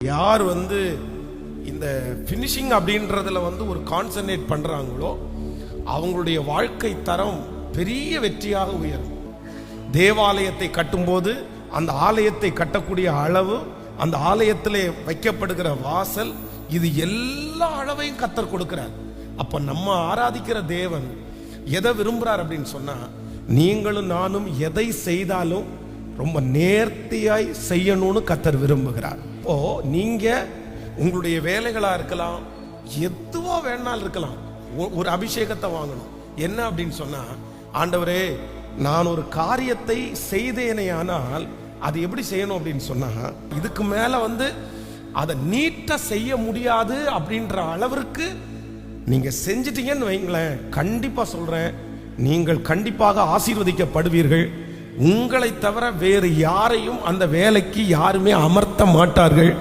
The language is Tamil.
யார் இந்த ஃபினிஷிங் அப்படின்றதுல ஒரு கான்சன்ட்ரேட் பண்றாங்களோ அவங்களுடைய வாழ்க்கை தரம் பெரிய வெற்றியாக உயரும். தேவாலயத்தை கட்டும்போது அந்த ஆலயத்தை கட்டக்கூடிய அளவு, அந்த ஆலயத்திலே வைக்கப்படுகிற வாசல், இது எல்லா அளவையும் கர்த்தர் கொடுக்கிறார். அப்ப நம்ம ஆராதிக்கிற தேவன் எதை விரும்புறார் அப்படின்னு சொன்னா, நீங்களும் நானும் எதை செய்தாலும் ரொம்ப நேர்த்தியாய் செய்யணும்னு கர்த்தர் விரும்புகிறார். ஓ, நீங்க உங்களுடைய வேலைகளா இருக்கலாம், எதுவா வேணாலும் இருக்கலாம், ஒரு அபிஷேகத்தை வாங்கணும். என்ன அப்படின்னு சொன்னா, ஆண்டவரே நான் ஒரு காரியத்தை செய்தேனே, ஆனால் அது எப்படி செய்யணும் அப்படின்னு சொன்னா, இதுக்கு மேல அதை நீட்டா செய்ய முடியாது அப்படின்ற அளவிற்கு நீங்க செஞ்சிட்டீங்கன்னு வைங்களேன், கண்டிப்பா சொல்றேன், நீங்கள் கண்டிப்பாக ஆசீர்வதிக்கப்படுவீர்கள். உங்களை தவிர வேறு யாரையும் அந்த வேலைக்கு யாருமே அமர்த்த மாட்டார்கள்.